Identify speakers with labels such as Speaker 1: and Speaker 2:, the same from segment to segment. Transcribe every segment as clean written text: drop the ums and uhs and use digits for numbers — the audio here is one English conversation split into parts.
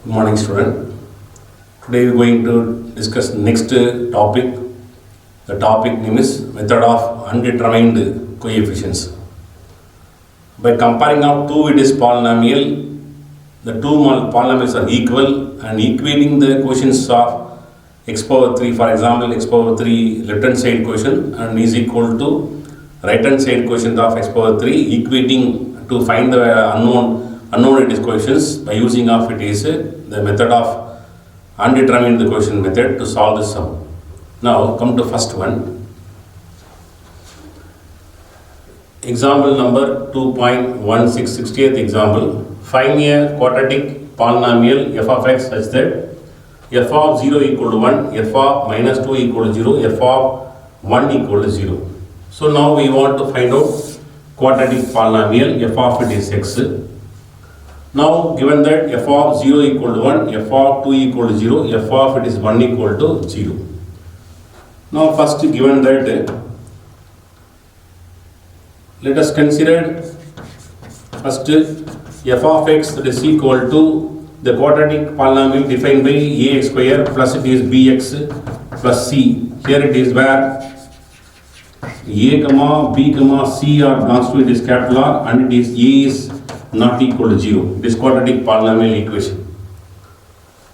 Speaker 1: Good morning, student. Today we are going to discuss next topic. The topic name is method of undetermined coefficients. By comparing of two it is polynomial, the two polynomials are equal and equating the quotients of x power 3, for example, x power 3 left hand side quotient and is equal to right hand side quotient of x power 3, equating to find the unknown it is quotients by using of it is the method of undetermined quotient method to solve this sum. Now come to first one. Example number 2.16, 60th example. Find a quadratic polynomial f of x such that f of 0 equal to 1, f of minus 2 equal to 0, f of 1 equal to 0. So now we want to find out quadratic polynomial f of it is x. Now given that f of 0 equal to 1, f of 2 equal to 0, f of it is 1 equal to 0. Now first given that, let us consider first f of x that is equal to the quadratic polynomial defined by ax square plus it is bx plus c. Here it is where a comma b comma c are belongs to it is capital R and it is a is not equal to 0. It is quadratic polynomial equation.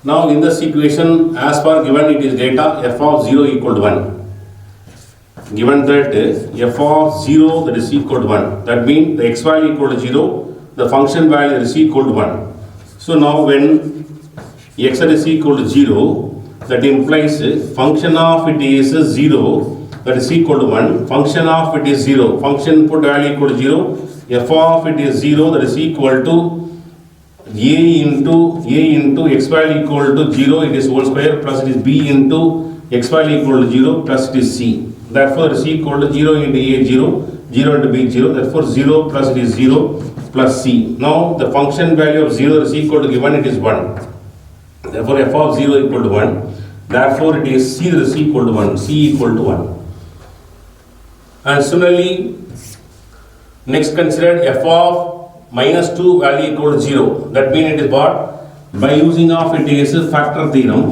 Speaker 1: Now in this equation, as per given it is data f of 0 equal to 1. Given that f of 0 that is equal to 1, that means the x value equal to 0, the function value is equal to 1. So now when x is equal to 0, that implies function of it is 0 that is equal to 1, function of it is 0, function put value equal to 0, f of it is 0 that is equal to a into x value equal to 0 it is whole square plus it is b into x value equal to 0 plus it is c. Therefore it is equal to 0 into a 0, 0 into b 0, therefore 0 plus it is 0 plus c. Now the function value of 0 is equal to given it is 1. Therefore f of 0 equal to 1. Therefore it is c that is equal to 1, c equal to 1. And similarly, next consider f of minus 2 value equal to 0. That means it is what? By using of it is factor theorem.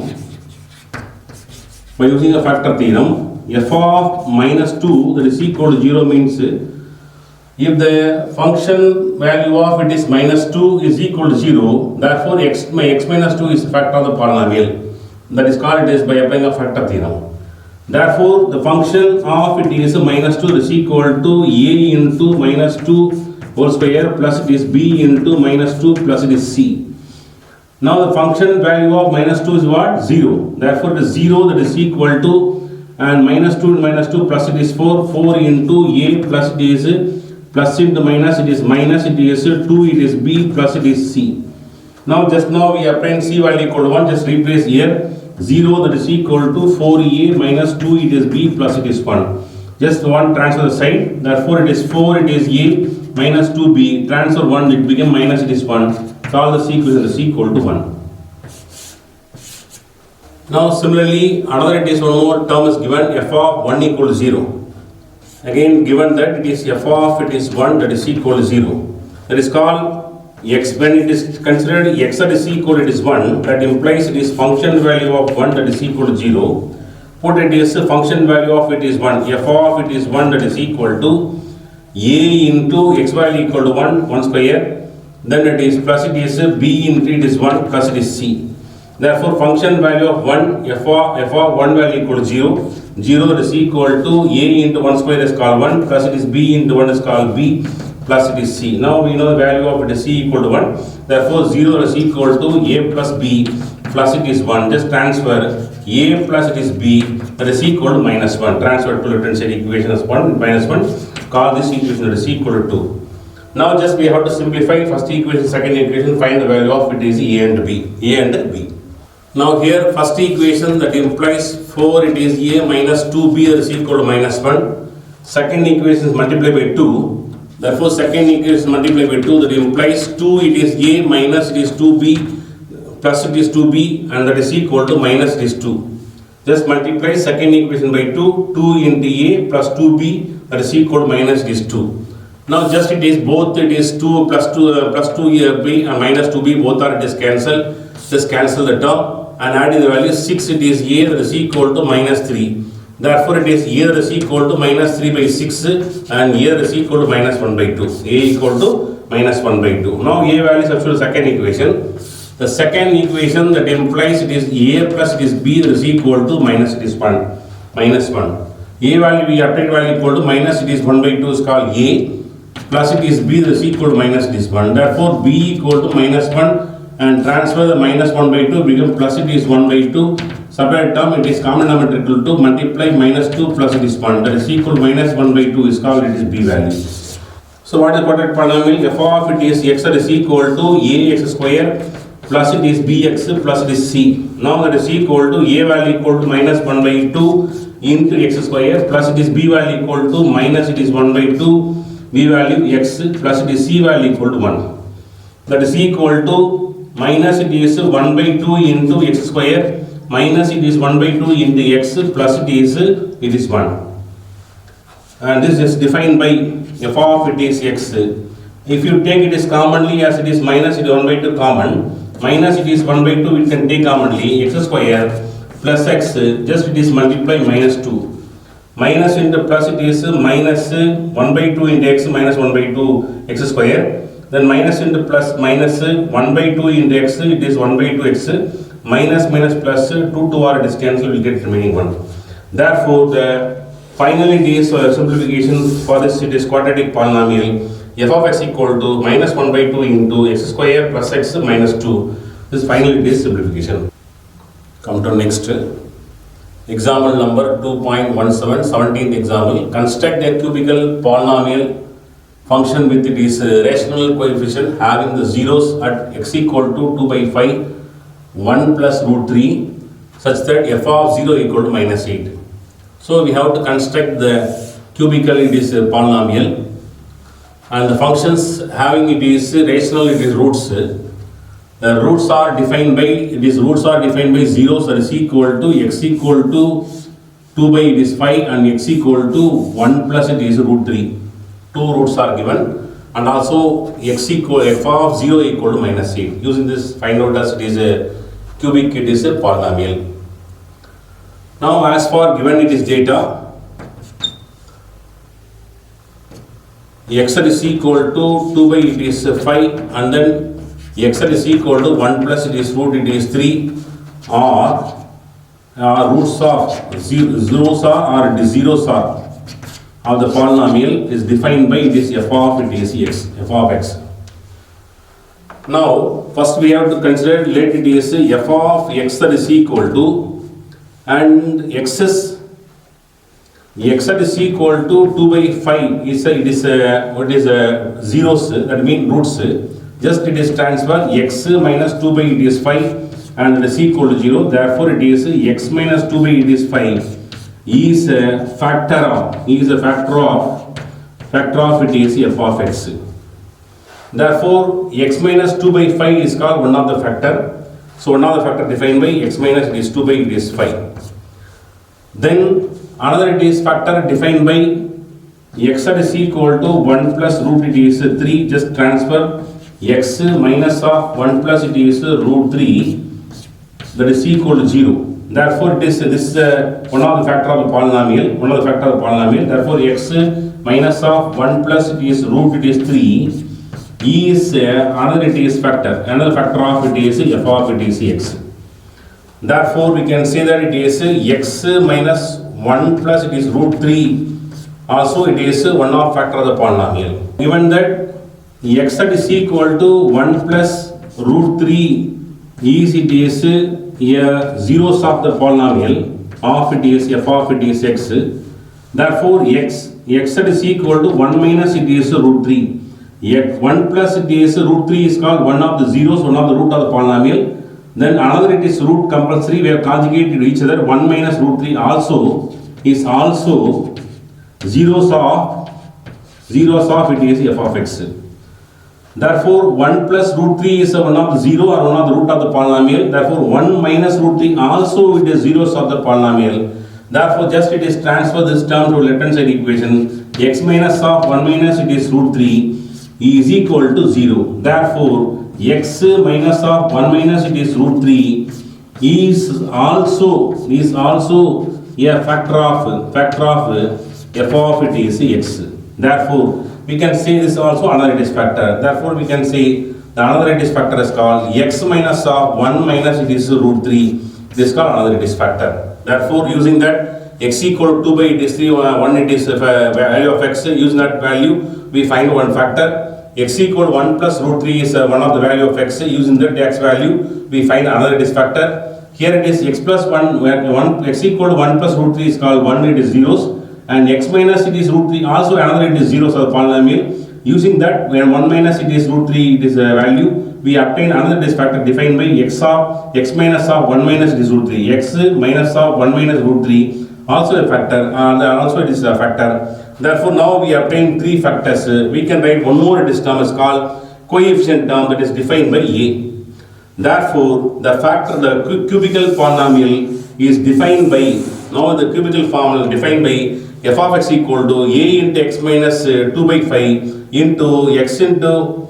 Speaker 1: By using a factor theorem, f of minus 2 that is equal to 0 means if the function value of it is minus 2 is equal to 0, therefore x minus 2 is the factor of the polynomial. That is called it is by applying a factor theorem. Therefore, the function of it is minus 2 is equal to a into minus 2 whole square plus it is b into minus 2 plus it is c. Now the function value of minus 2 is what? 0. Therefore, it is 0 that is equal to and minus 2 and minus 2 plus it is 4. 4 into a plus it is plus into minus it is minus it is 2 it is b plus it is c. Now just now we append c value equal to 1, just replace here 0 that is equal to 4a minus 2 it is b plus it is 1. Just 1 transfer the side, therefore it is 4 it is a minus 2b, transfer 1 it became minus it is 1. Solve the equation is equal to 1. Now similarly another it is one more term is given f of 1 equal to 0. Again given that it is f of it is 1 that is equal to 0. That is called x. When it is considered x that is equal it is 1, that implies it is function value of 1 that is equal to 0. Put it is function value of it is 1, f of it is 1 that is equal to a into x value equal to 1 square, then it is plus it is b into it is 1 plus it is c. Therefore function value of 1 f of 1 value equal to 0, 0 that is equal to a into 1 square is called 1 plus it is b into 1 is called b plus it is c. Now we know the value of it is c equal to 1. Therefore 0 is equal to a plus b plus it is 1. Just transfer a plus it is b that is equal to minus 1. Transfer to left hand side equation as 1 minus 1. Call this equation that is equal to 2. Now just we have to simplify first equation, second equation, find the value of it is a and b. A and b. Now here first equation that implies 4 it is a minus 2b that is equal to minus 1. Second equation is multiplied by 2. Therefore, second equation multiplied by 2 that implies 2 it is a minus it is 2b plus it is 2b and that is equal to minus it is 2. Just multiply second equation by 2, 2 into a plus 2b that is equal to minus it is 2. Now it is 2 plus 2b and minus 2b both are it is cancelled. Just cancel the term and add in the value 6, it is a that is equal to minus 3. Therefore, it is a that is equal to minus 3 by 6 and a that is equal to minus 1 by 2. A equal to minus 1 by 2. Now, A value is substitute the second equation. The second equation that implies it is A plus it is B that is equal to minus it is 1. Minus 1. A value, we update value equal to minus it is 1 by 2 is called A. Plus it is B that is equal to minus it is 1. Therefore, B equal to minus 1 and transfer the minus 1 by 2 become plus it is 1 by 2. Separate term it is common denominator equal to multiply minus 2 plus it is 1 that is equal to minus 1 by 2 is called it is B value. So what is the quadratic polynomial? F of it is x that is equal to ax square plus it is bx plus it is c. Now that is equal to a value equal to minus 1 by 2 into x square plus it is b value equal to minus it is 1 by 2 b value x plus it is c value equal to 1. That is equal to minus it is 1 by 2 into x square minus it is 1 by 2 into x plus it is 1. And this is defined by f of it is x. If you take it is commonly as it is minus it is 1 by 2 common, minus it is 1 by 2 we can take commonly x square plus x just it is multiply minus 2. Minus into plus it is minus 1 by 2 into x minus 1 by 2 x square. Then minus into plus minus 1 by 2 into x it is 1 by 2 x minus minus plus 2 to our distance will get remaining 1. Therefore, the final it is simplification for this it is quadratic polynomial f of x equal to minus 1 by 2 into x square plus x minus 2. This finally it is simplification. Come to next. Example number 2.17, 17th example. Construct a cubical polynomial function with its rational coefficient having the zeros at x equal to 2 by 5, 1 plus root 3 such that f of 0 equal to minus 8. So we have to construct the cubical it is polynomial and the functions having it is rational it is roots. The roots are defined by zeros that is equal to x equal to 2 by it is 5 and x equal to 1 plus it is root 3. Two roots are given and also f of 0 equal to minus 8. Using this find out as it is a cubic it is a polynomial. Now as for given it is data, x is equal to 2 by it is 5 and then x is equal to 1 plus it is root it is 3 or roots of zeros are of the polynomial is defined by it is f of it is f of x. Now first we have to consider let it is f of x that is equal to and x that is equal to 2 by 5 is zeros that means roots. Just it is transfer x minus 2 by it is 5 and it is equal to 0. Therefore it is x minus 2 by it is 5 is a factor of it is f of x. Therefore x minus 2 by 5 is called one of the factor. So one of the factor defined by x minus it is 2 by it is 5. Then another it is factor defined by x that is equal to 1 plus root it is 3. Just transfer x minus of 1 plus it is root 3 that is equal to 0. Therefore this is one of the factor of the polynomial. Therefore x minus of 1 plus it is root it is 3 is another it is factor. Another factor of it is f of it is x. Therefore we can say that it is x minus 1 plus it is root 3 also it is one of factor of the polynomial. Given that x that is equal to 1 plus root 3 is it is zeros of the polynomial of it is f of it is x. Therefore x that is equal to 1 minus it is root 3. 1 plus it is root 3 is called one of the zeros, one of the root of the polynomial. Then another it is root compulsory, we have conjugated each other. 1 minus root 3 also is also zeros of it is f of x. Therefore 1 plus root 3 is one of the 0 or one of the root of the polynomial. Therefore 1 minus root 3 also it is zeros of the polynomial. Therefore just it is transfer this term to left hand side equation. X minus of 1 minus it is root 3 is equal to 0. Therefore x minus of 1 minus it is root 3 is also a factor of f of it is x. Therefore, we can say this also another it is factor. Therefore, we can say the another it is factor is called x minus of 1 minus it is root 3. This is called another it is factor. Therefore, using that x equal to 2 by it is 3, 1 it is value of x. Using that value, we find one factor. X equal to 1 plus root 3 is one of the value of x. Using that x value, we find another it is factor. Here it is x plus 1, where x equal to 1 plus root 3 is called 1, it is zeros. And x minus it is root 3, also another it is zeros of the polynomial. Using that, when 1 minus it is root 3, it is a value, we obtain another it is factor defined by x minus of 1 minus it is root 3. X minus of 1 minus root 3, also a factor, also it is a factor. Therefore, now we obtain 3 factors. We can write one more it is term is called coefficient term that is defined by a. Therefore, the factor, the cubical polynomial is defined by, now the cubical formula defined by f of x equal to a into x minus 2 by 5 into x into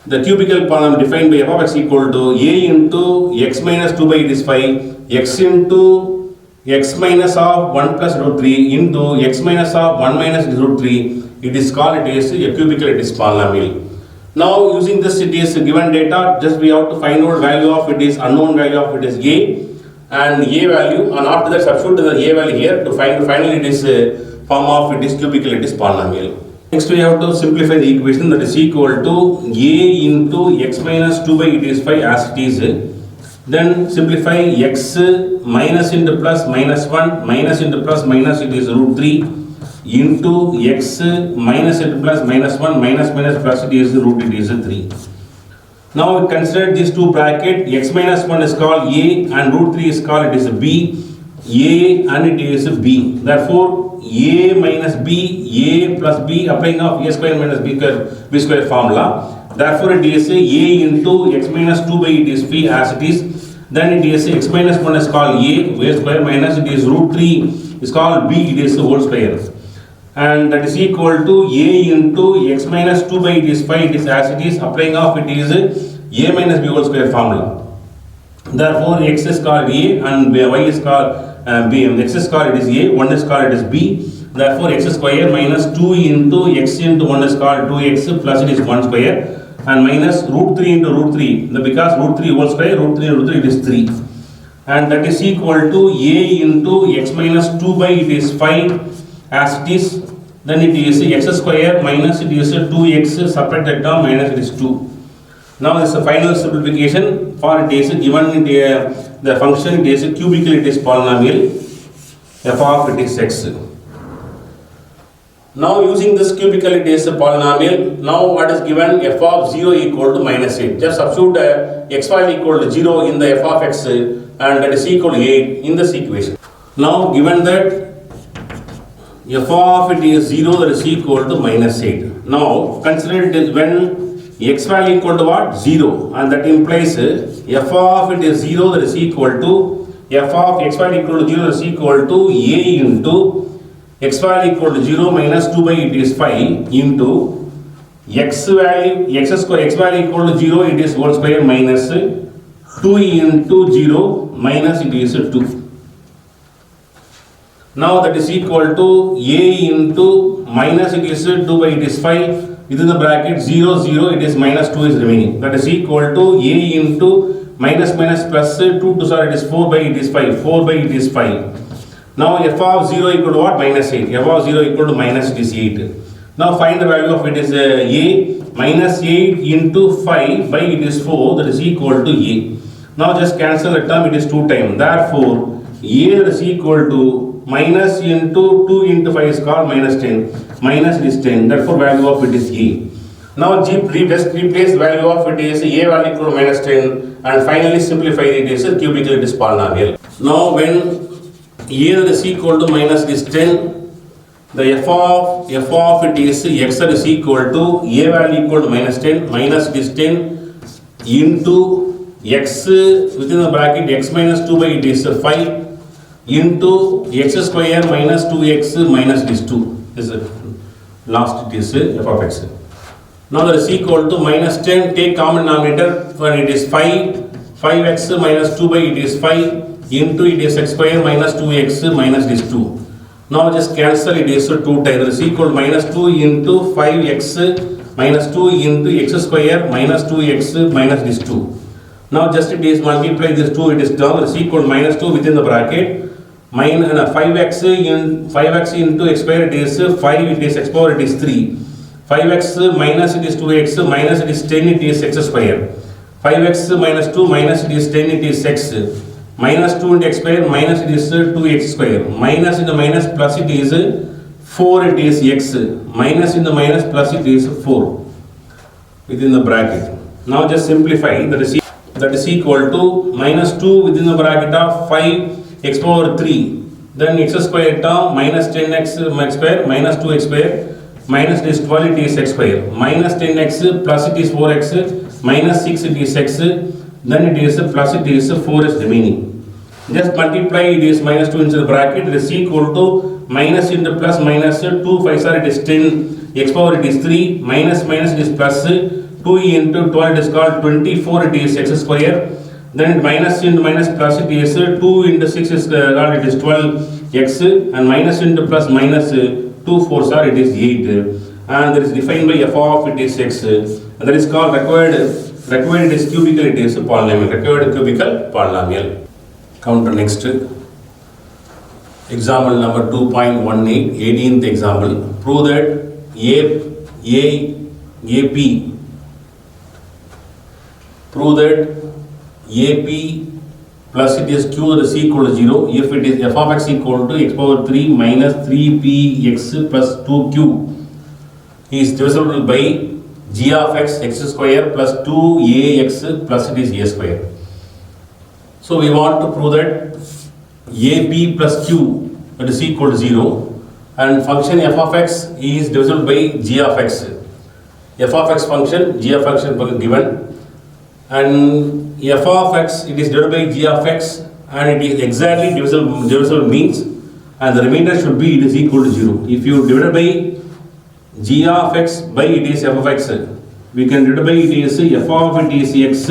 Speaker 1: the cubical polynomial defined by f of x equal to a into x minus 2 by it is 5 x into x minus of 1 plus root 3 into x minus of 1 minus root 3. It is called it is a cubical it is polynomial. Now using this it is given data, just we have to find out value of it is unknown value of it is a and a value, and after that substitute the a value here to find finally it is a form of it is cubical it is polynomial. Next we have to simplify the equation that is equal to a into x minus 2 by it is 5 as it is. Then simplify x minus into plus minus 1 minus into plus minus it is root 3 into x minus into plus minus 1 minus plus it is root it is 3. Now we consider these two bracket, x minus 1 is called a and root 3 is called it is b, a and it is b. Therefore, a minus b, a plus b, applying of a square minus b square formula. Therefore, it is a into x minus 2 by it is b as it is. Then it is x minus 1 is called a square minus it is root 3 is called b, it is the whole square. And that is equal to a into x minus 2 by it is 5, it is as it is, applying of it is a minus b whole square formula. Therefore, x is called a and y is called b. X is called it is a, 1 is called it is b. Therefore, x square minus 2 into x into 1 is called 2x plus it is 1 square and minus root 3 into root 3. Because root 3 whole square, root 3 it is 3. And that is equal to a into x minus 2 by it is 5 as it is. Then it is x square minus it is 2x, separate that term minus it is 2. Now this is the final simplification for it is given the function it is cubical it is polynomial f of it is x. Now using this cubical it is a polynomial, now what is given f of 0 equal to minus 8. Just substitute x value equal to 0 in the f of x and that is equal to 8 in this equation. Now given that f of it is 0 that is equal to minus 8. Now consider it is when x value equal to what? 0, and that implies f of it is 0 that is equal to f of x value equal to 0 that is equal to a into x value equal to 0 minus 2 by it is 5 into x value x square x value equal to 0 it is whole square minus 2 into 0 minus it is 2. Now that is equal to a into minus it is 2 by it is 5 within the bracket 0 0 it is minus 2 is remaining. That is equal to a into minus plus 2 to sorry it is 4 by it is 5 4 by it is 5. Now f of 0 equal to what? Minus 8. F of 0 equal to minus it is 8. Now find the value of it is a minus 8 into 5 by it is 4 that is equal to a. Now just cancel the term, it is 2 times. Therefore a that is equal to minus into 2 into 5 is called minus 10. Minus it is 10. Therefore value of it is a. Now just replace the value of it is a value equal to minus 10 and finally simplify it is a cubical it is polynomial. Now when a that is equal to minus it is 10, the f of it is x that is equal to a value equal to minus 10 minus it is 10 into x within the bracket x minus 2 by it is 5 into x square minus 2x minus it is 2 is last it is f of x. Now that is equal to minus 10, take common denominator, when it is 5x minus 2 by it is 5 into it is x square minus 2x minus this 2. Now just cancel it is 2 times, that is equal to minus 2 into 5x minus 2 into x square minus 2x minus this 2. Now just it is multiply this 2, it is down, that is equal to minus 2 within the bracket. 5x into x square it is 5, it is x power it is 3. 5x minus it is 2x minus it is 10, it is x square. 5x minus 2 minus it is 10, it is x. Minus 2 into x square minus it is 2x square. Minus into minus plus it is 4, it is x. Minus into minus plus it is 4 within the bracket. Now just simplify, that is equal to minus 2 within the bracket of 5 x power 3. Then x square term minus 10x x square minus 2x square minus this 12 it is x square. Minus 10x plus it is 4x minus 6 it is x. Then it is plus it is 4 is remaining. Just multiply it is minus 2 into the bracket, it is equal to minus into plus minus 2 5 it is 10 x power it is 3 minus minus it is plus 2 into 12 it is called 24 it is x square. Then minus into minus plus it is 2 into 6 is called it is 12x and minus into plus minus 2 4s are it is 8 and that is defined by f of it is x and that is called required it is cubical it is polynomial, required cubical polynomial. Counter next. Example number 2.18, 18th example. Prove that AP prove that AP plus it is q that is equal to 0 if it is f of x equal to x power 3 minus 3px plus 2q is divisible by g of x square plus 2ax plus it is a square. So we want to prove that AP plus q that is equal to 0 and function f of x is divisible by g of x. F of x function, g of x given and f of x it is divided by g of x and it is exactly divisible means and the remainder should be it is equal to 0. If you divide by g of x by it is f of x, we can divide by it is f of it is x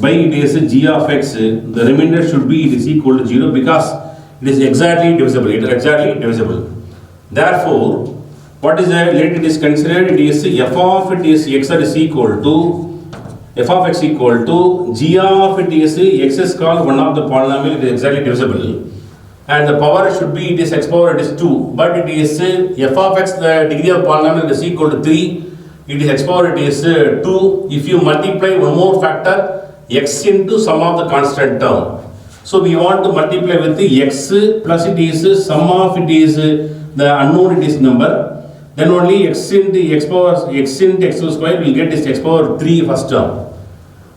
Speaker 1: by it is g of x, the remainder should be it is equal to 0 because it is exactly divisible, it is exactly divisible. Therefore, what is the let it is considered it is f of it is x that is equal to f of x equal to g of it is x is called one of the polynomial, it is exactly divisible and the power should be it is x power it is 2 but it is f of x the degree of polynomial is equal to 3, it is x power it is 2. If you multiply one more factor x into sum of the constant term, so we want to multiply with the x plus it is sum of it is the unknown it is number, then only x into x square will get is x power 3 first term.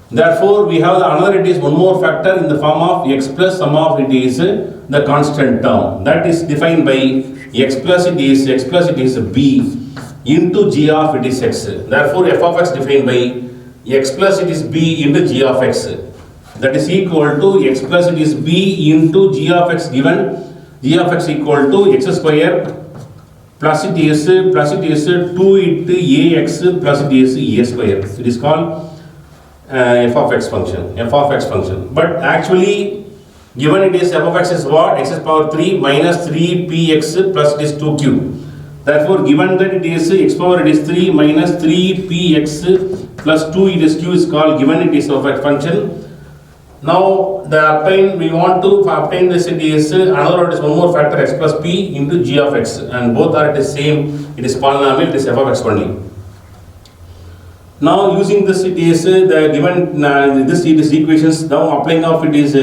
Speaker 1: Therefore we have another it is one more factor in the form of x plus sum of it is the constant term, that is defined by x plus it is b into g of it is x. Therefore f of x defined by x plus it is b into g of x, that is equal to x plus it is b into g of x given g of x equal to x square plus it is 2 into ax plus it is a square. It is called f of x function. But actually given it is f of x is what? X is power 3 minus 3px plus it is 2q. Therefore given that it is x power it is 3 minus 3px plus 2 it is q is called given it is of x function. Now we want to obtain this it is another one is one more factor x plus p into g of x and both are it is same, it is polynomial, it is f of x only. Now using this it is the given this it is equations, now applying of it is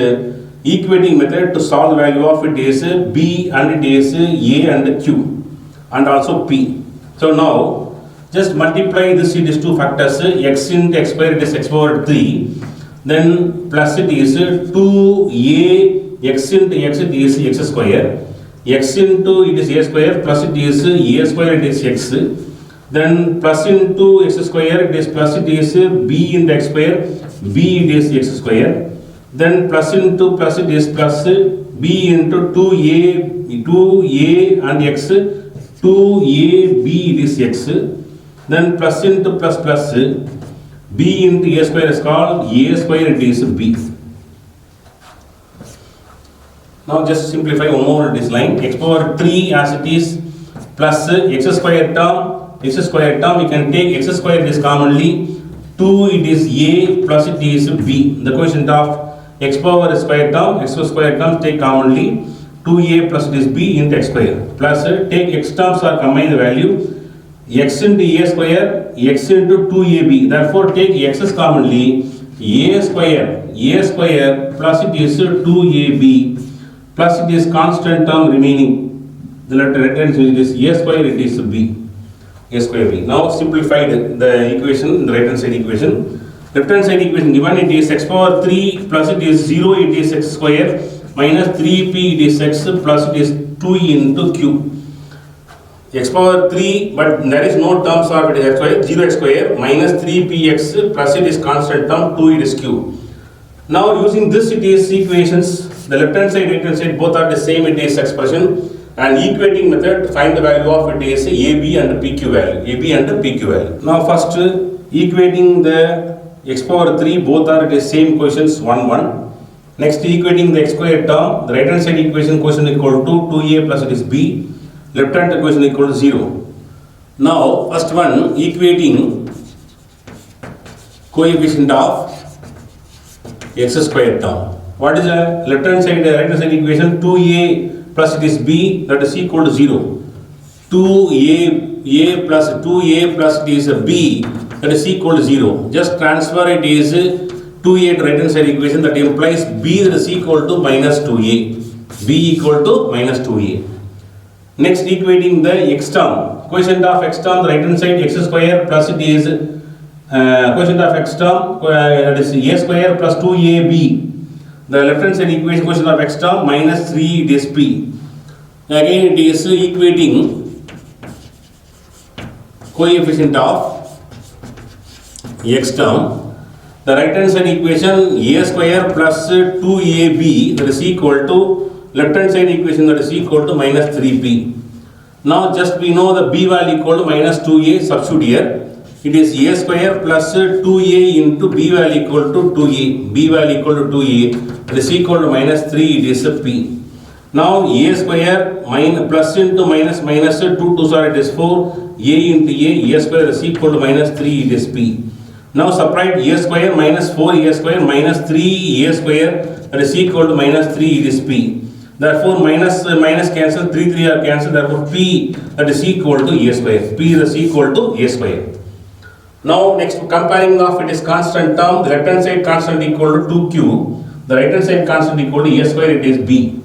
Speaker 1: equating method to solve the value of it is b and it is a and q and also p. So now just multiply this it is two factors x into x square it is x power 3 then plus it is 2a x into x it is x square, x into it is a square plus it is a square it is x, then plus into x square it is plus it is b into x square, b it is x square, then plus into plus it is plus b into 2a and x, 2ab it is x, then plus into plus plus, b into a square is called a square, it is b. Now just simplify one more this line, x power 3 as it is plus x square term, we can take x square is commonly, 2 it is a plus it is b. The quotient of x power square term, x square terms take commonly 2a plus it is b into x square, plus take x terms or combine the value x into a square, x into 2ab, therefore take x is commonly a square plus it is 2ab plus it is constant term remaining, the right hand side is a square, it is b, a square b. Now simplified the equation, the right hand side equation. Left hand side equation given, it is x power 3 plus it is 0, it is x square minus 3p, it is x plus it is 2 into q. X power 3, but there is no terms of it is x square, 0 x square minus 3px plus it is constant term 2 it is q. Now using this it is equations, the left hand side, right hand side both are the same, it is expression, and equating method find the value of it is AB and PQ value. Now first equating the x power 3 both are the same quotients 1 1. Next equating the x square term, the right hand side equation quotient equal to 2a plus it is b, left hand equation equal to 0. Now first one equating coefficient of x square term. What is the left hand side, right hand side equation? 2a plus it is b, that is equal to 0. 2a plus it is b, that is equal to 0. Just transfer it is 2a to right hand side equation, that implies b that is equal to minus 2a. b equal to minus 2a. Next equating the x term, quotient of x term, the right hand side x square plus it is quotient of x term, that is a square plus 2ab. The left hand side equation quotient of x term minus 3 it is p. Again it is equating coefficient of x term. The right hand side equation a square plus 2ab, that is equal to left hand side equation, that is equal to minus 3p. Now just we know the b value equal to minus 2a, substitute here. It is a square plus 2a into b value equal to 2a. b value equal to 2a, that is equal to minus 3, it is p. Now a square minus plus into minus 2 2 sorry, it is 4, a into a square is equal to minus 3, it is p. Now subtract a square minus 4a square minus 3 a square, that is equal to minus 3, it is p. Therefore minus cancel, 3 are cancelled, therefore p that is equal to a square. p is equal to a square. Now next comparing of it is constant term, the left hand side constant equal to 2q, the right hand side constant equal to a square, it is b.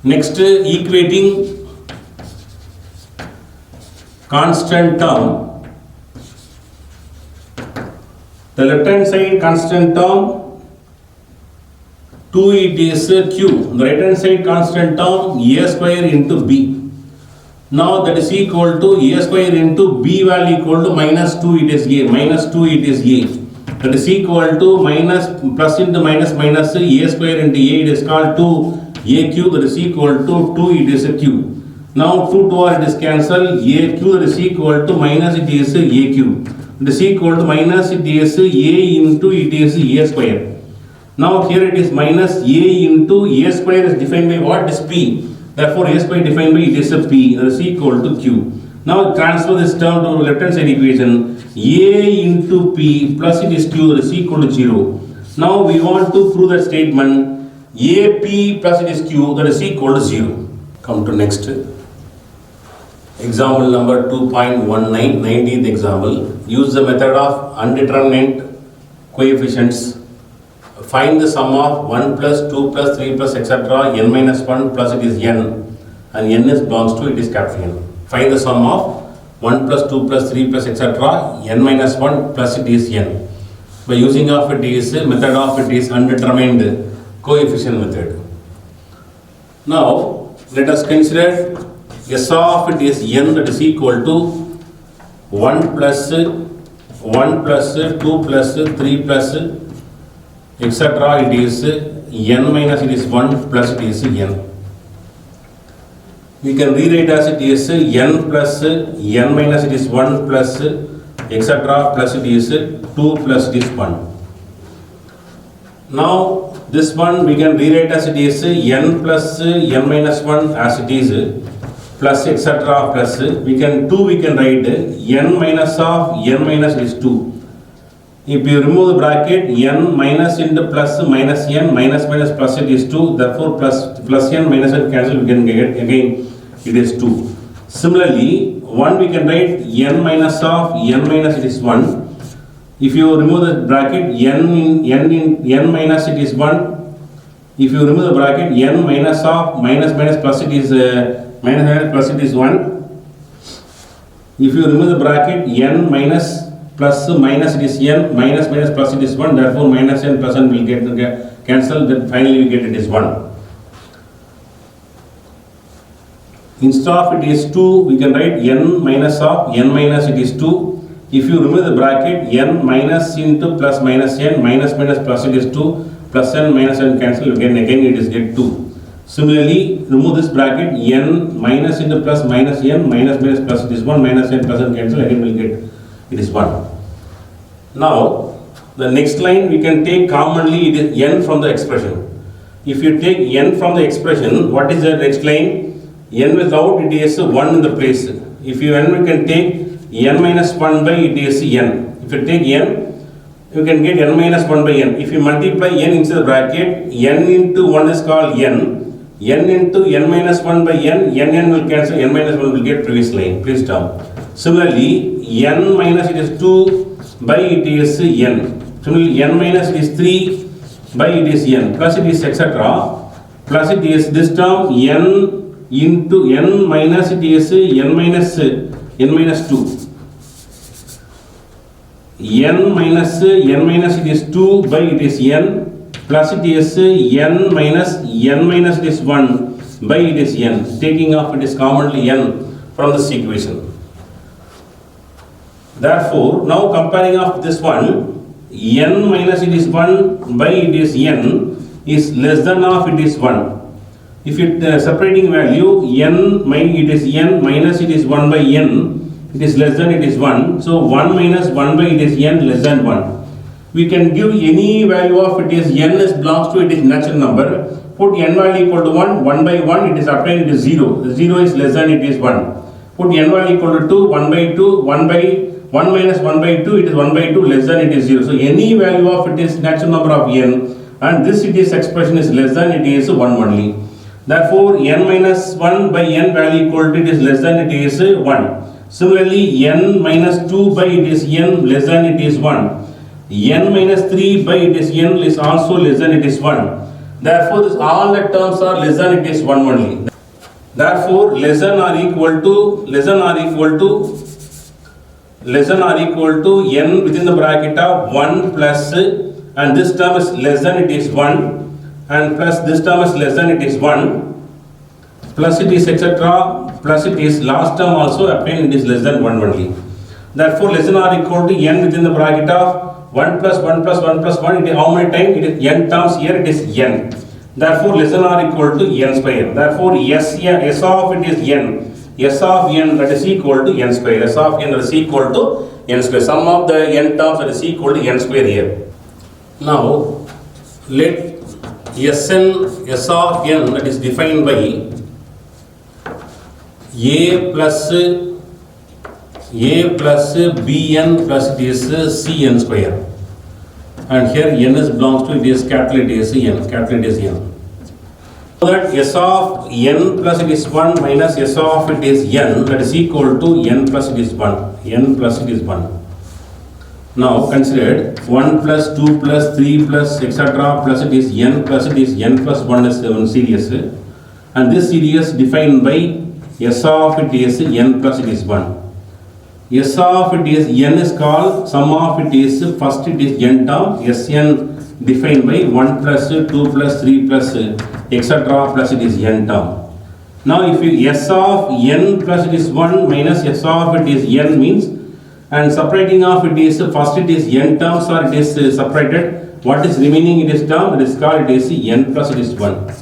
Speaker 1: Next equating constant term, the left hand side constant term 2 it is q, the right hand side constant term a square into b. Now that is equal to a square into b value equal to minus 2 it is a, minus 2 it is a, that is equal to minus plus into minus a square into a, it is called 2aq, that is equal to 2 it is a q. Now 2 it is cancelled, aq that is equal to minus it is aq, it is equal to minus it is a into it is a square. Now here it is minus a into a square is defined by what? Is p. Therefore a square defined by it is a p, that is equal to q. Now transfer this term to left hand side equation, a into p plus it is q, that is equal to 0. Now we want to prove the statement ap plus it is q, that is equal to 0. Come to next. Example number 2.19, 19th example. Use the method of undetermined coefficients. Find the sum of 1 plus 2 plus 3 plus etc. n minus 1 plus it is n, and n is belongs to it is capital N. Find the sum of 1 plus 2 plus 3 plus etc. n minus 1 plus it is n. By using of it is method of it is undetermined coefficient method. Now let us consider S of it is n, that is equal to 1 plus 2 plus 3 plus etc. It is n minus it is 1 plus it is n. we can rewrite as it is n plus n minus it is 1 plus etc. plus it is 2 plus it is 1. Now this one we can rewrite as it is n plus n minus 1 as it is plus etc. plus we can write n minus of n minus is 2. If you remove the bracket, n minus into plus minus n minus minus plus it is 2, therefore plus n minus n cancel, we can get again it is 2. Similarly 1 we can write n minus of n minus it is 1. If you remove the bracket, n minus it is 1. If you remove the bracket, n minus of minus minus plus it is minus minus plus it is 1. If you remove the bracket, n minus plus minus it is n minus minus plus it is 1. Therefore minus n plus n will get cancelled. Then finally we get it is 1. Instead of it is 2, we can write n minus of n minus it is 2. If you remove the bracket, n minus into plus minus n minus minus plus it is 2 plus n minus n cancel, again it is get 2. Similarly, remove this bracket, n minus into plus minus n minus minus plus it is 1 minus n plus n cancel, again we will get it is 1. Now the next line we can take commonly, it is n from the expression. If you take n from the expression, what is the next line? N without it is 1 in the place. If you n, we can take n minus 1 by it is n. If you take n, you can get n minus 1 by n. If you multiply n inside the bracket, n into 1 is called n. N into n minus 1 by n will cancel, n minus 1 will get previous line, previous term. Similarly, n minus it is 2 by it is n. Similarly, n minus it is 3 by it is n, plus it is etc. Plus it is this term n into n minus it is n minus 2. n minus it is 2 by it is n plus it is n minus it is 1 by it is n. Taking off it is commonly n from this equation. Therefore, now comparing of this one, n minus it is 1 by it is n is less than of it is 1. If it separating value n it is n minus it is 1 by n, it is less than it is 1. So 1 minus 1 by it is n less than 1. We can give any value of it is n is belongs to it is natural number. Put n value equal to 1, 1 by 1 it is obtained, it is 0. The 0 is less than it is 1. Put n value equal to 2, 1 by 2, 1 minus 1 by 2, it is 1 by 2 less than it is 0. So any value of it is natural number of n, and this it is expression is less than it is 1 only. Therefore n minus 1 by n value equal to it is less than it is 1. Similarly, n minus 2 by it is n less than it is 1. N minus 3 by it is n is also less than it is 1. Therefore, all the terms are less than it is 1 only. Therefore, less than or equal to n within the bracket of 1 plus, and this term is less than it is 1, and plus this term is less than it is 1, plus it is etc. plus it is last term also obtained, it is less than 1 only. Therefore, less than or equal to n within the bracket of 1 plus 1 plus 1 plus 1, it is how many times? It is n terms, here it is n. Therefore, less than or equal to n square. Therefore, s of it is n. S of n that is equal to n square. S of n that is equal to n square. Sum of the n terms that is equal to n square here. Now, let S of n that is defined by a plus bn plus it is cn square, and here n is belongs to it is capital it is n, capital it is n. So that S of n plus it is 1 minus S of it is n, that is equal to n plus it is 1, n plus it is 1. Now consider 1 plus 2 plus 3 plus etc. plus it is n plus it is n plus 1 is 7 series, and this series defined by S of it is n plus it is 1. S of it is n is called sum of it is first it is n term, Sn defined by 1 plus 2 plus 3 plus etc. plus it is n term. Now if you S of n plus it is 1 minus S of it is n means, and separating of it is first it is n terms or it is separated, what is remaining it is term, it is called it is n plus it is 1.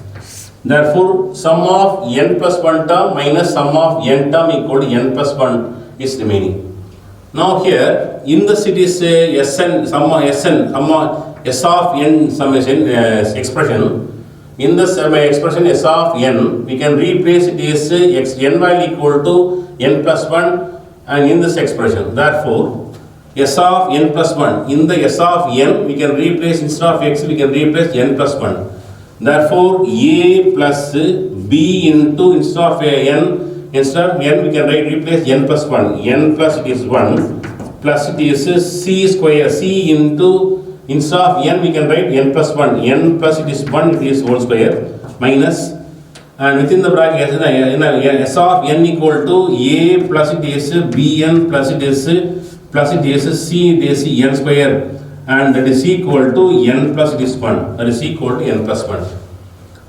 Speaker 1: Therefore, sum of n plus 1 term minus sum of n term equal to n plus 1 is remaining. Now here, in the series Sn, sum of Sn, sum of S of n summation expression, in the expression S of n, we can replace it as n value equal to n plus 1 and in this expression. Therefore, S of n plus 1, in the S of n, we can replace instead of x, we can replace n plus 1. Therefore, a plus b into instead of n, instead of n, we can replace n plus 1. n plus it is 1 plus it is c square, c into instead of n, we can write n plus 1. n plus it is 1, it is whole square minus, and within the bracket S of n equal to a plus it is bn plus it is c it is n square, and that is equal to n plus it is 1, that is equal to n plus 1.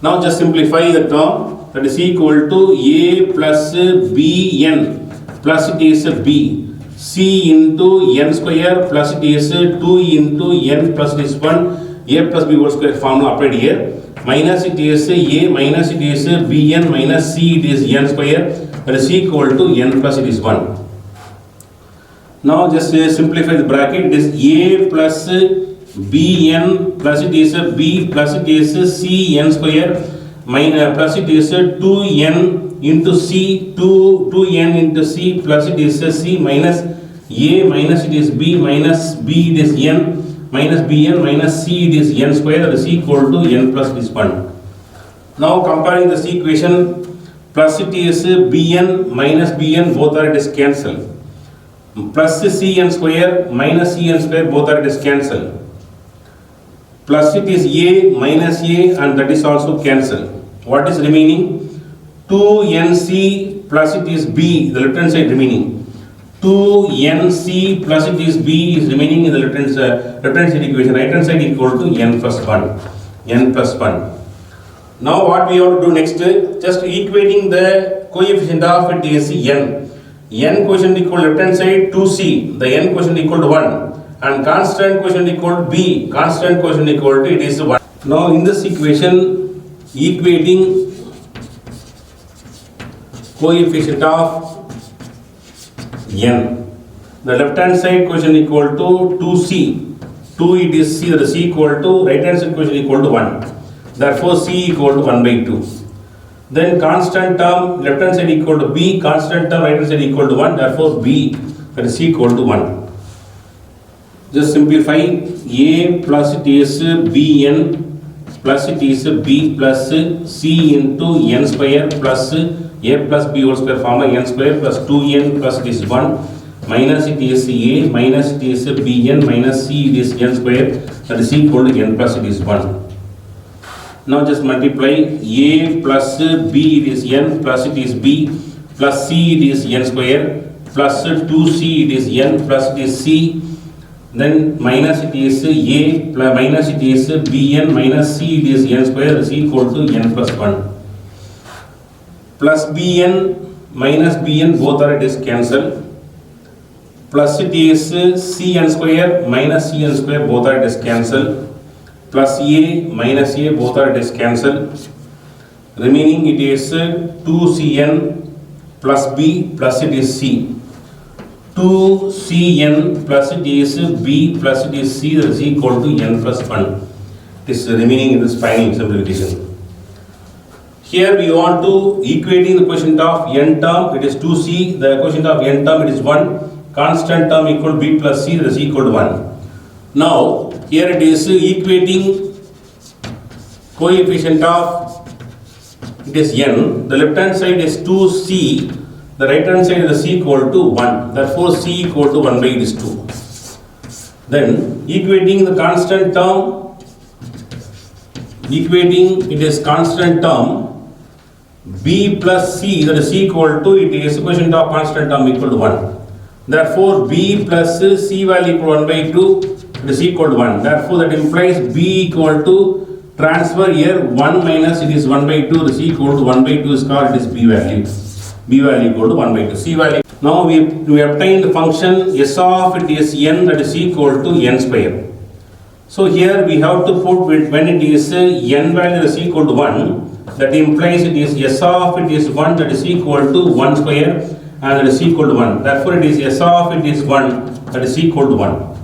Speaker 1: Now just simplify the term, that is equal to a plus bn plus it is b, c into n square plus it is 2 into n plus it is 1, a plus b whole square formula applied here, minus it is a minus it is bn minus c it is n square, that is equal to n plus it is 1. Now just simplify the bracket, it is a plus bn plus it is b plus it is c n square minus plus it is 2n into c, 2n into c plus it is c minus a minus it is b minus b it is n minus bn minus c it is n square, that is equal to n plus it is 1. Now comparing this equation, plus it is bn minus bn, both are it is cancelled. Plus cn square minus cn square, both are it is cancelled. Plus it is a minus a, and that is also cancelled. What is remaining? 2nc plus it is b, the left hand side remaining. 2nc plus it is b is remaining in the left hand side equation. Right hand side equal to n plus 1. n plus 1. Now what we have to do next? Just equating the coefficient of it is n. n quotient equal left hand side 2c, the n quotient equal to 1, and constant quotient equal to b, constant quotient equal to it is 1. Now in this equation, equating coefficient of n, the left hand side quotient equal to 2c, 2 it is c, that is equal to right hand side quotient equal to 1, therefore c equal to 1 by 2. Then constant term left hand side equal to b, constant term right hand side equal to 1, therefore b, that is equal to 1. Just simplify, a plus it is bn plus it is b plus c into n square plus a plus b whole square formula, n square plus 2n plus it is 1 minus it is a minus it is bn minus c it is n square, that is equal to n plus it is 1. Now just multiply, a plus b it is n plus it is b plus c it is n square plus 2c it is n plus it is c, then minus it is a plus minus it is bn minus c it is n square, is equal to n plus 1. Plus bn minus bn, both are it is cancelled. Plus it is cn square minus cn square, both are it is cancelled. Plus a minus a, both are it is cancelled. Remaining it is 2cn plus b plus it is c. 2cn plus it is b plus it is c, that is equal to n plus 1. It is remaining in this final simplification. Here we want to equating the quotient of n term, it is 2c, the quotient of n term it is 1, constant term equal to b plus c, that is equal to 1. Now here it is equating coefficient of it is n, the left hand side is 2c, the right hand side is equal to 1, therefore c equal to 1 by it is 2. Then equating the constant term, equating it is constant term b plus c, that is equal to it is quotient of constant term equal to 1. Therefore b plus c value equal to 1 by 2, it is equal to 1. Therefore that implies b equal to transfer here 1 minus it is 1 by 2, it is equal to 1 by 2 is called it is b value. B value equal to 1 by 2. C value. Now we obtain the function s of it is n, that is equal to n square. So here we have to put when it is n value is equal to 1, That implies it is S of it is 1, that is equal to 1 square, and that is equal to 1. Therefore, it is S of it is 1, that is equal to 1.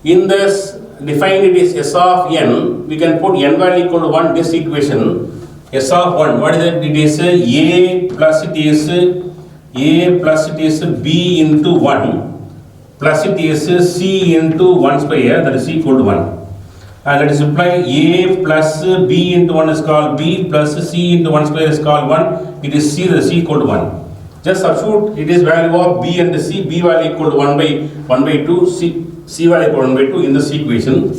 Speaker 1: In this, define it is S of n, we can put n value equal to 1, this equation, S of 1, what is it? It is A plus it is B into 1, plus it is C into 1 square, that is equal to 1. And that is imply A plus B into 1 is called B, plus C into 1 square is called 1, it is C, that is equal to 1. Just substitute, it is value of B and C, B value equal to 1 by 2, C value equal to 1 by 2 in this equation.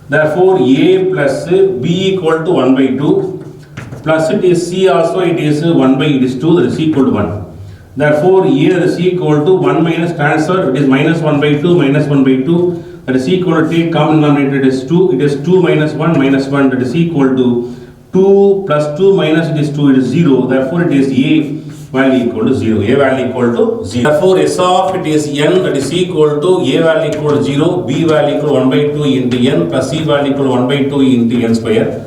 Speaker 1: Therefore, A plus B equal to 1 by 2, plus it is C also, it is 1 by it is 2, that is equal to 1. Therefore, A is equal to 1 minus transfer, it is minus 1 by 2, minus 1 by 2, that is equal to take common denominator, it is 2, it is 2 minus 1, that is equal to 2 plus 2 minus it is 2, it is 0, therefore it is A value equal to 0, A value equal to 0. Therefore, S of it is n, that is equal to A value equal to 0, B value equal to 1 by 2 into n, plus C value equal to 1 by 2 into n square.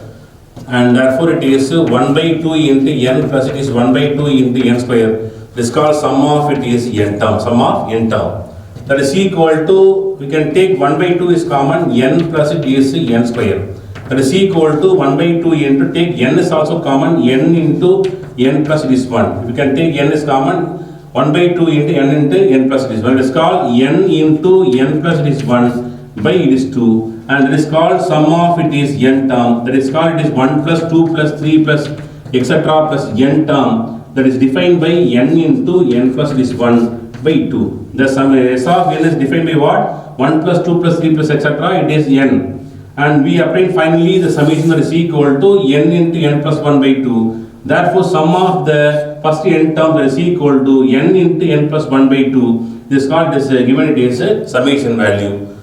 Speaker 1: And therefore it is 1 by 2 into n plus it is 1 by 2 into n square. This is called sum of it is n term, sum of n term. That is equal to, we can take 1 by 2 is common, n plus it is n square. That is equal to 1 by 2 into, take n is also common, n into n plus it is 1. We can take n is common, 1 by 2 into n plus it is 1. It is called n into n plus it is 1 by it is 2. And that is called sum of it is n term, that is called it is 1 plus 2 plus 3 plus etc plus n term, that is defined by n into n plus it is 1 by 2. The sum S of n is defined by what? 1 plus 2 plus 3 plus etc, it is n. And we obtain finally the summation that is equal to n into n plus 1 by 2. Therefore, sum of the first n term that is equal to n into n plus 1 by 2. This is called, this given it is a summation value,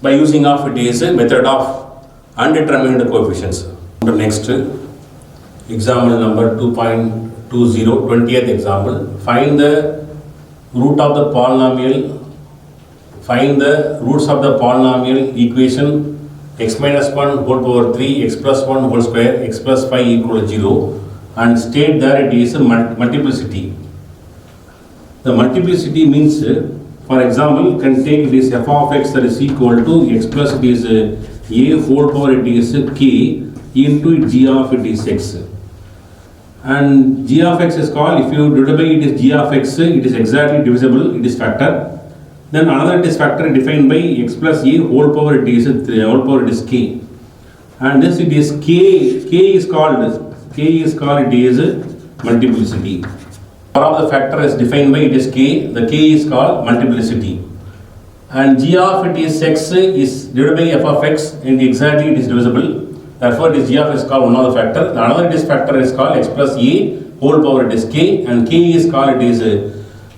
Speaker 1: by using of it is a method of undetermined coefficients. Next, example number 2.20, 20th example. Find the root of the polynomial, find the roots of the polynomial equation x minus 1 whole power 3, x plus 1 whole square, x plus 5 equal to 0, and state that it is a multiplicity. The multiplicity means, for example, you can take this f of x that is equal to x plus it is a whole power it is k into g of it is x. And g of x is called, if you divide by it is g of x, it is exactly divisible, it is factor. Then another it is factor defined by x plus a whole power it is k. And this it is k is called it is multiplicity. Power of the factor is defined by it is k, the k is called multiplicity. And g of it is x is divided by f of x, and exactly it is divisible. Therefore, it is g of x called one of the factor. The another it is factor is called x plus a whole power it is k, and k is called it is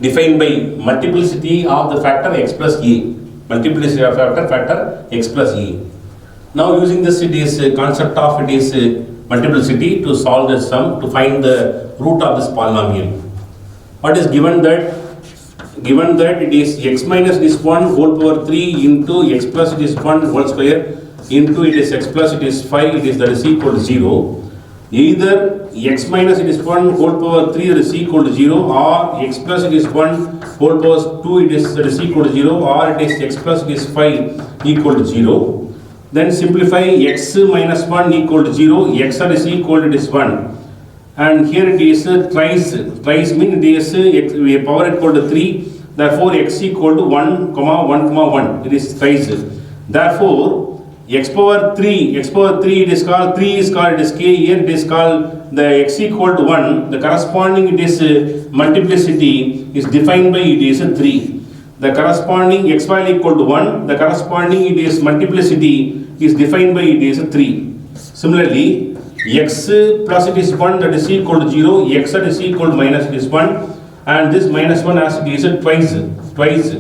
Speaker 1: defined by multiplicity of the factor x plus a. Multiplicity of factor x plus a. Now using this, it is concept of it is multiplicity to solve the sum, to find the root of this polynomial. What is given that it is x minus this 1 whole power 3 into x plus it is 1 whole square into it is x plus it is 5, it is that is equal to 0. Either x minus it is 1 whole power 3 that is equal to 0, or x plus it is 1 whole power 2 it is that is equal to 0, or it is x plus it is 5 equal to 0. Then simplify x minus 1 equal to 0, x is equal to it is 1. And here it is twice means it is power equal to 3, therefore x equal to 1, 1, it is twice. Therefore, x power 3 it is called 3 is called it is k, here it is called the x equal to 1, the corresponding it is multiplicity is defined by it is 3. The corresponding x value equal to 1, the corresponding it is multiplicity is defined by it is 3. Similarly, x plus it is 1 that is equal to 0, x that is equal to minus it is 1, and this minus 1 as it is twice.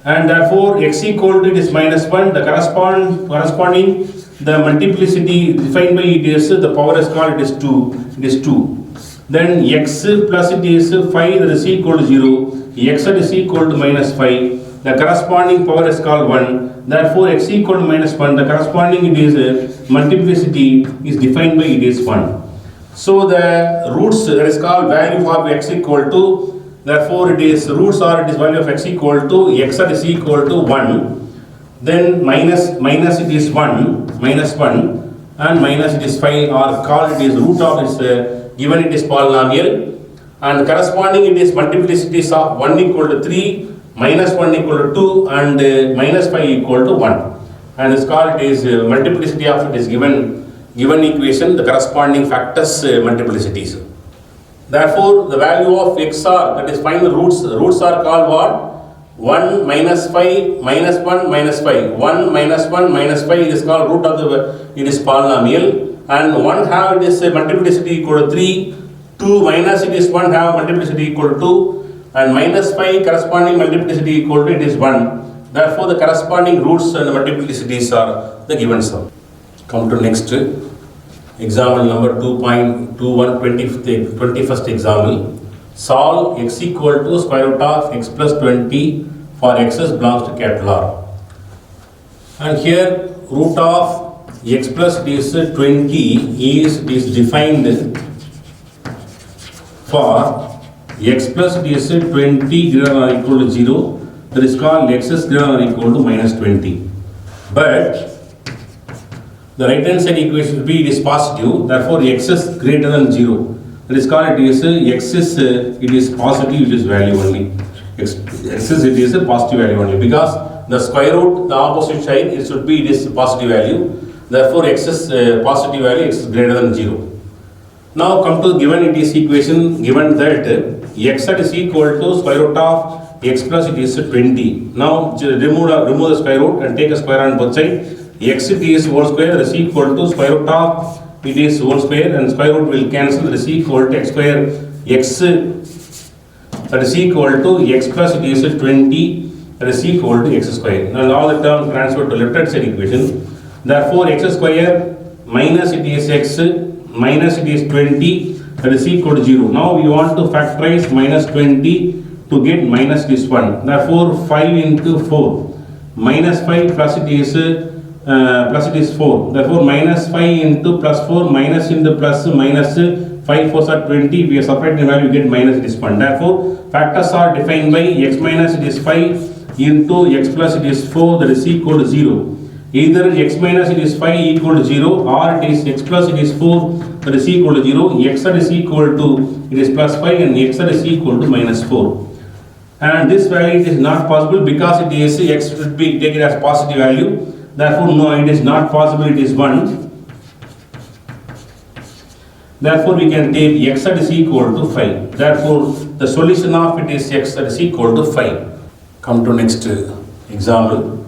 Speaker 1: And therefore x equal to it is minus 1, the corresponding the multiplicity defined by it is the power is called it is 2. Then x plus it is 5 that is equal to 0, x that is equal to minus 5, the corresponding power is called 1. Therefore, x equal to minus 1, the corresponding it is multiplicity is defined by it is 1. So the roots that is called value of x equal to, therefore it is roots are it is value of x equal to x that is equal to 1, then minus it is 1, minus 1 and minus it is 5 or called it is root of is given it is polynomial, and corresponding it is multiplicities of 1 equal to 3, minus 1 equal to 2 and minus 5 equal to 1, and this called it is multiplicity of it is given equation, the corresponding factors multiplicities. Therefore, the value of x are, that is find the roots are called what? 1 minus 5 minus 1 minus 5. 1 minus 1 minus 5 is called root of it is polynomial, and 1 have it is multiplicity equal to 3, 2 minus it is 1 have multiplicity equal to 2, and minus 5 corresponding multiplicity equal to it is 1. Therefore, the corresponding roots and multiplicities are the given sum. Come to next example number 2.21, 21st example. Solve x equal to square root of x plus 20 for x's belongs to capital R. And here root of x plus this 20 is defined for x plus this 20 greater than or equal to 0. That is called x is greater than or equal to minus 20. But the right hand side equation will be it is positive, therefore x is greater than 0. That is called it is x is it is positive, it is value only. X is it is a positive value only, because the square root, the opposite side, it should be it is positive value. Therefore x is positive value, x is greater than 0. Now come to given it is equation, given that x that is equal to square root of x plus it is 20. Now remove the square root and take a square on both sides. X it is whole square is equal to square root of it is whole square, and square root will cancel, that is equal to x square, x that is equal to x plus it is 20, that is equal to x square. Now all the terms transferred to left hand side equation. Therefore x square minus it is x minus it is 20, that is equal to 0. Now we want to factorize minus 20 to get minus this one. Therefore 5 into 4 minus 5 plus it is 4. Therefore minus 5 into plus 4 minus into plus minus 5 4s are 20. We are separating the value, we get minus this one. Therefore factors are defined by x minus it is 5 into x plus it is 4, that is equal to 0. Either x minus it is 5 equal to 0, or it is x plus it is 4, that is equal to 0. X that is equal to it is plus 5 and x that is equal to minus 4. And this value is not possible because it is x should be taken as positive value. Therefore, no, it is not possible, it is 1. Therefore, we can take x that is equal to 5. Therefore, the solution of it is x that is equal to 5. Come to next example.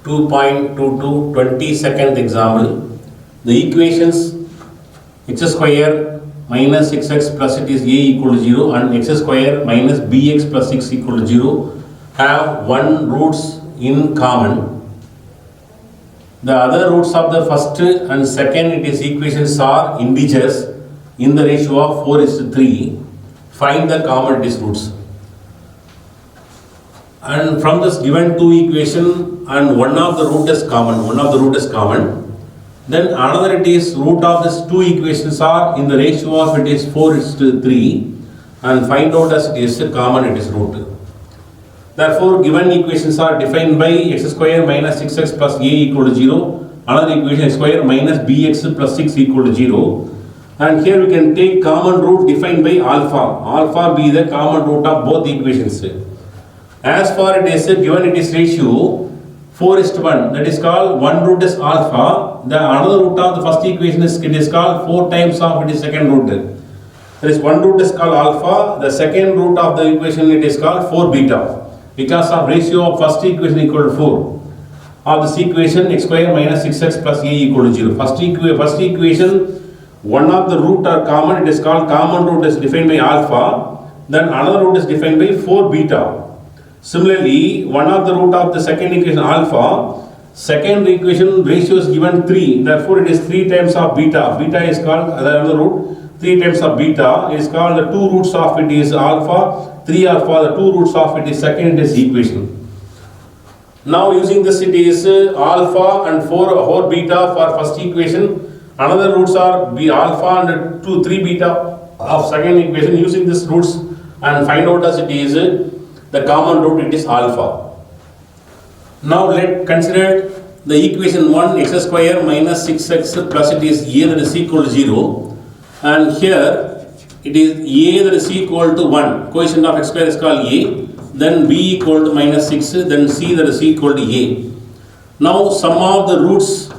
Speaker 1: 2.22, 22nd example. The equations x square minus 6x plus it is a equal to 0 and x square minus bx plus 6 equal to 0 have one roots in common. The other roots of the first and second it is equations are integers in the ratio of 4:3. Find the common it is roots. And from this given two equation and one of the root is common, then another it is root of these two equations are in the ratio of it is 4:3, and find out as it is common it is root. Therefore, given equations are defined by x square minus 6x plus a equal to 0, another equation x square minus bx plus 6 equal to 0, and here we can take common root defined by alpha be the common root of both the equations. As far it is given it is ratio 4:1, that is called one root is alpha, the another root of the first equation is it is called 4 times of it is second root. There is one root is called alpha, the second root of the equation it is called 4 beta. Because of ratio of first equation equal to 4. Of this equation x square minus 6x plus a equal to 0. First equation, one of the root are common, it is called common root is defined by alpha. Then another root is defined by 4 beta. Similarly, one of the root of the second equation alpha, second equation ratio is given 3. Therefore, it is 3 times of beta. Beta is called another root. 3 times of beta is called the two roots of it is alpha. 3 alpha, the two roots of it is second is equation. Now using this it is alpha and 4 beta for first equation. Another roots are b alpha and 2 3 beta of second equation. Using this roots and find out as it is the common root, it is alpha. Now let consider the equation 1 x square minus 6x plus it is a that is equal to 0, and here it is a that is equal to 1. Coefficient of x square is called a, then b equal to minus 6, then c that is equal to a. Now sum of the roots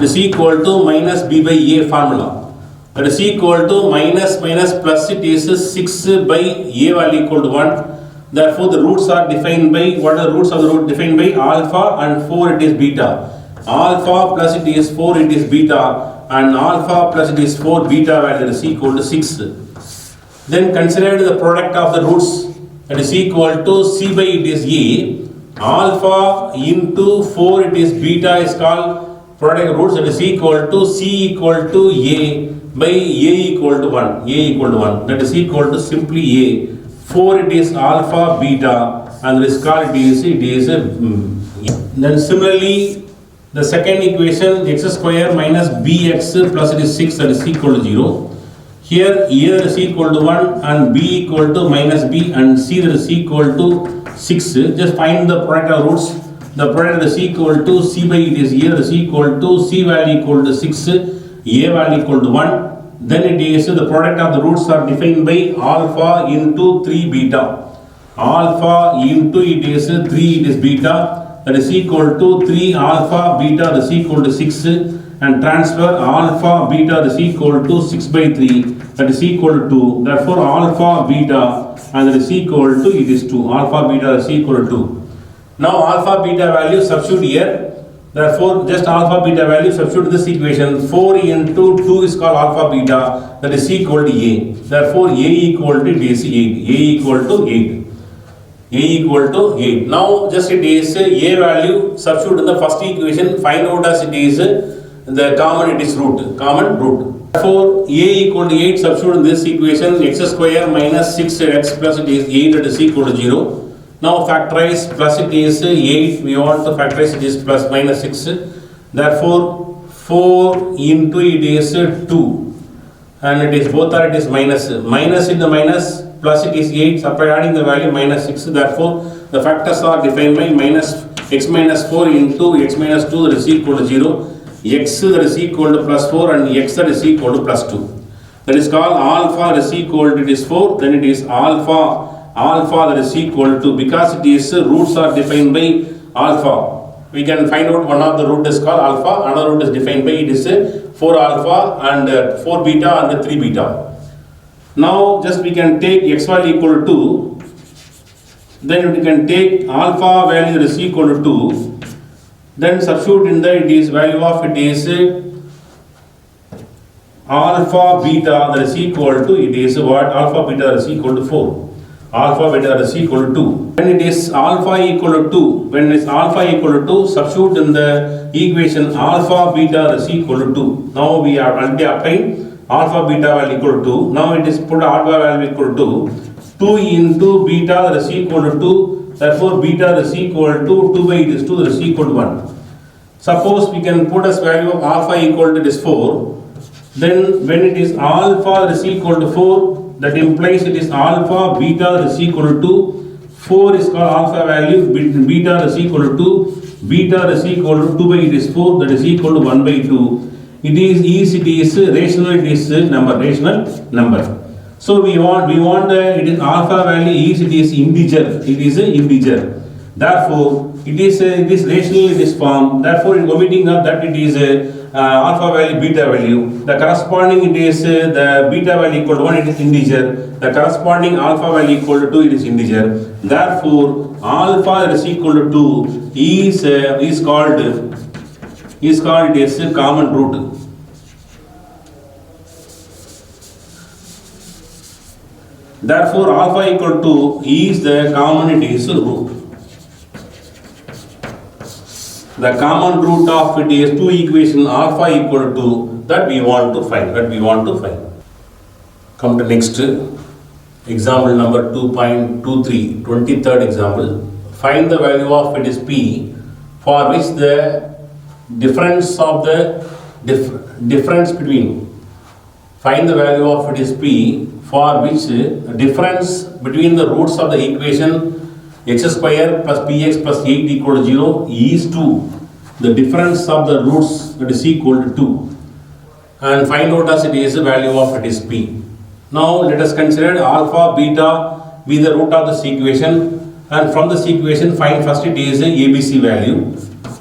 Speaker 1: is equal to minus b by a formula, that is equal to minus plus it is 6 by a value equal to 1. Therefore the roots are defined by, what are the roots of the root? Defined by alpha and 4 it is beta. Alpha plus it is 4 it is beta, and alpha plus it is 4 beta value is equal to 6. Then consider the product of the roots, that is equal to c by it is a, alpha into 4 it is beta is called product of roots, that is equal to c equal to a by a equal to 1, a equal to 1, that is equal to simply a. 4 it is alpha beta and this called it is then similarly the second equation x square minus bx plus it is 6 that is equal to 0. Here a that is equal to 1 and b equal to minus b and c that is equal to 6. Just find the product of roots. The product is equal to c by it is a that is equal to c value equal to 6, a value equal to 1. Then it is the product of the roots are defined by alpha into 3 beta. Alpha into it is 3 it is beta, that is equal to 3 alpha beta that is equal to 6, and transfer alpha beta that is equal to 6 by 3 that is equal to 2. Therefore alpha beta and that is equal to it is 2. Alpha beta is equal to 2. Now alpha beta value substitute here. Therefore, just alpha beta value substitute this equation. 4 into 2 is called alpha beta, that is equal to a. Therefore, a equal to it is 8. A equal to 8. A equal to 8. Now, just it is a value substitute in the first equation. Find out as it is the common, it is root. Common root. Therefore, a equal to 8 substitute in this equation. X square minus 6x plus it is 8 that is equal to 0. Now factorize plus it is 8, we want to factorize it is plus minus 6. Therefore 4 into it is 2 and it is both are it is minus. Minus in the minus plus it is 8, so adding the value minus 6. Therefore the factors are defined by minus x minus 4 into x minus 2 that is equal to 0, x that is equal to plus 4 and x that is equal to plus 2. That is called alpha that is equal to it is 4, then it is alpha that is equal to, because it is roots are defined by alpha, we can find out one of the root is called alpha, another root is defined by it is 4 alpha and 4 beta and 3 beta. Now just we can take x value equal to 2, then we can take alpha value that is equal to 2, then substitute in the it is value of it is alpha beta that is equal to it is what? Alpha beta that is equal to 4. Alpha beta is equal to 2. When it is alpha equal to 2, when it is alpha equal to 2, substitute in the equation alpha beta is equal to 2. Now we are already applying alpha beta value equal to 2. Now it is put alpha value equal to 2 into beta is equal to 2. Therefore beta is equal to 2 by it is 2 that is equal to 1. Suppose we can put as value of alpha equal to it is 4. Then when it is alpha is equal to 4, that implies it is alpha beta is equal to 2. 4 is called alpha value, beta is equal to 2, beta is equal to 2 by it is 4, that is equal to 1 by 2. It is rational, it is rational number. So we want it is alpha value it is integer. Therefore it is rational in this form. Therefore in omitting of that it is alpha value beta value. The corresponding it is the beta value equal to 1 it is integer. The corresponding alpha value equal to 2 it is integer. Therefore alpha is equal to 2 is called it is a common root. Therefore alpha equal to is the common it is root. The common root of it is 2 equation alpha equal to that we want to find. Come to next. Example number 2.23, 23rd example. Find the value of it is P for which the difference of the difference between. Find the value of it is P for which difference between the roots of the equation x square plus px plus 8 equal to 0 is 2. The difference of the roots that is equal to 2. And find out as it is the value of it is P. Now let us consider alpha, beta be the root of this equation, and from this equation find first it is a ABC value,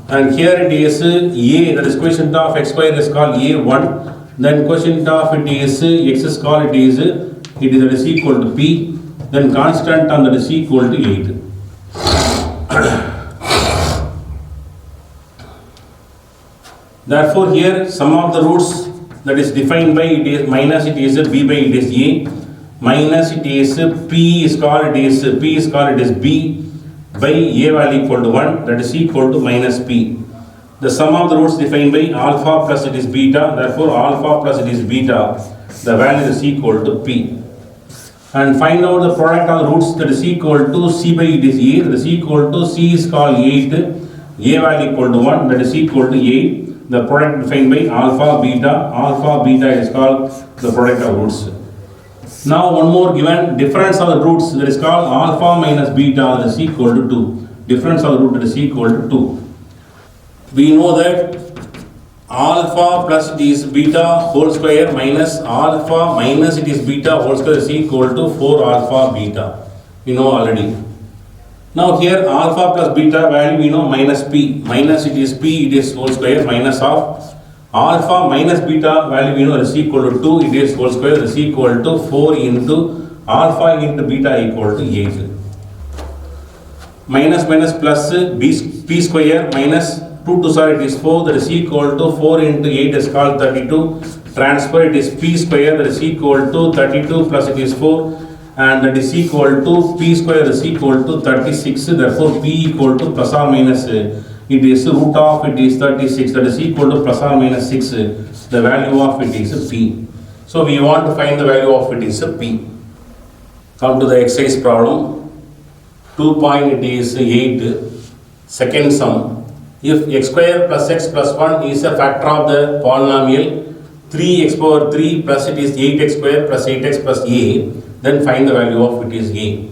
Speaker 1: and here it is A, that is quotient of x square is called A1, then quotient of it is x is called it is that is equal to P, then constant and that is equal to 8. Therefore here sum of the roots that is defined by it is minus it is b by it is a, minus it is p is called it is p is called it is b by a value equal to 1, that is equal to minus p. The sum of the roots defined by alpha plus it is beta, therefore alpha plus it is beta, the value is equal to p. And find out the product of the roots, that is equal to c by it is a, that is equal to c is called 8, a value equal to 1, that is equal to 8. The product defined by alpha beta is called the product of roots. Now one more given, difference of the roots, that is called alpha minus beta, that is equal to 2. Difference of the root, that is equal to 2. We know that alpha plus it is beta whole square minus alpha minus it is beta whole square is equal to 4 alpha beta. We know already. Now here alpha plus beta value we know minus p, minus it is p, it is whole square, minus of alpha minus beta value we know is equal to 2, it is whole square is equal to 4 into alpha into beta equal to 8. Minus minus plus p square minus 2 to sorry it is 4, that is equal to 4 into 8 is called 32. Transfer it is p square, that is equal to 32 plus it is 4. And that is equal to p square is equal to 36, therefore p equal to plus or minus it is root of it is 36, that is equal to plus or minus 6, the value of it is p. So we want to find the value of it is p. Come to the exercise problem 2.8, second sum. If x square plus x plus 1 is a factor of the polynomial 3x power 3 plus it is 8x square plus 8x plus a, then find the value of it is a.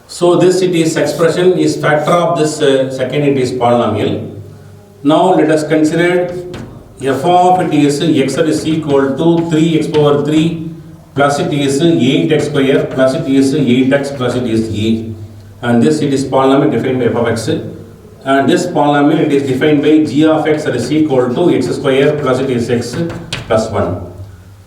Speaker 1: So this it is expression is factor of this second it is polynomial. Now let us consider f of it is x that is equal to 3x power 3 plus it is 8x square plus it is 8x plus it is a, and this it is polynomial defined by f of x, and this polynomial it is defined by g of x that is equal to x square plus it is x plus 1.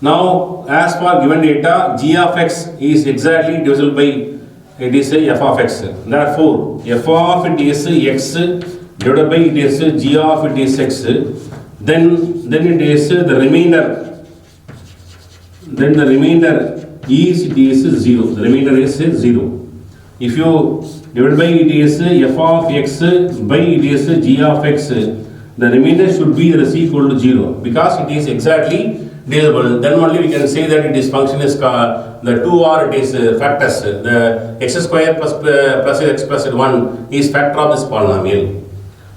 Speaker 1: Now, as for given data, g of x is exactly divisible by it is a f of x. Therefore, f of it is x divided by it is g of it is x. Then it is the remainder. Then the remainder is it is 0. The remainder is 0. If you divide by it is f of x by it is g of x, the remainder should be equal to 0 because it is exactly divisible. Then only we can say that it is function is the 2 or it is factors. The x square plus x plus 1 is factor of this polynomial.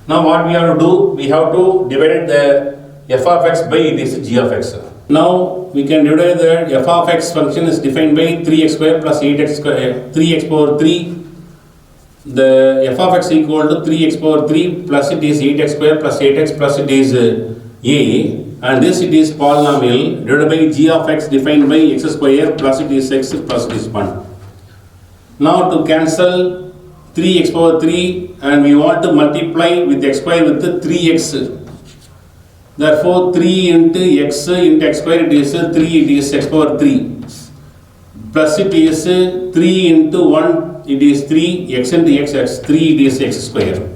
Speaker 1: Now what we have to do? We have to divide the f of x by it is g of x. Now we can divide the f of x function is defined by 3x square plus 8x square, 3x power 3. The f of x equal to 3x power 3 plus it is 8x square plus 8x plus it is a, and this it is polynomial divided by g of x defined by x square plus it is x plus it is 1. Now to cancel 3x power 3 and we want to multiply with x square with 3x. Therefore 3 into x square it is 3 it is x power 3 plus it is 3 into 1 it is 3 x into x 3 it is x square.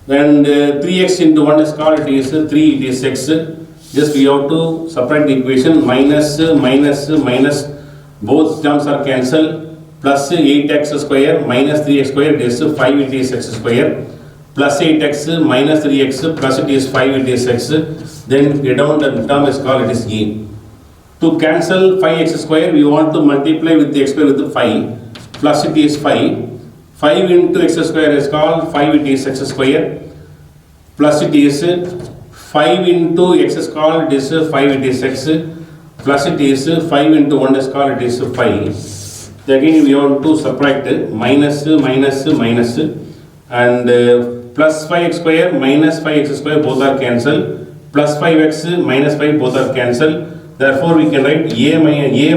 Speaker 1: And 3x into 1 is called it is 3 it is x. Just we have to separate the equation, minus both terms are cancelled, plus 8x square minus 3x square it is 5 it is x square plus 8x minus 3x plus it is 5 it is x. Then get down the term is called it is a. To cancel 5x square, we want to multiply with the x square with 5, plus it is 5. 5 into x square is called 5, it is x square, plus it is 5 into x is called, it is 5, it is x, plus it is 5 into 1 is called, it is 5. Then again we want to subtract minus, and plus 5x square minus 5x square both are cancelled, plus 5x minus 5 both are cancelled. Therefore we can write a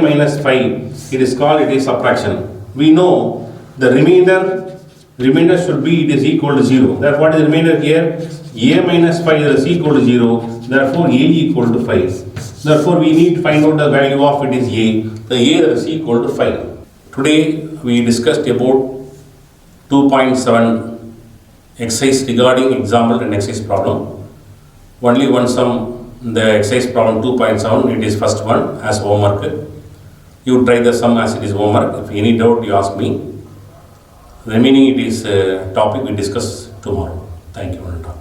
Speaker 1: minus 5, it is called, it is subtraction. We know the remainder should be, it is equal to 0. Therefore what is the remainder here? A minus 5 is equal to 0, therefore a equal to 5. Therefore we need to find out the value of it is a. The a is equal to 5. Today we discussed about 2.7 exercise regarding example and exercise problem. Only one sum, the exercise problem 2.7, it is first one as homework. You try the sum as it is homework. If any doubt you ask me. Remaining it is a topic we discuss tomorrow. Thank you.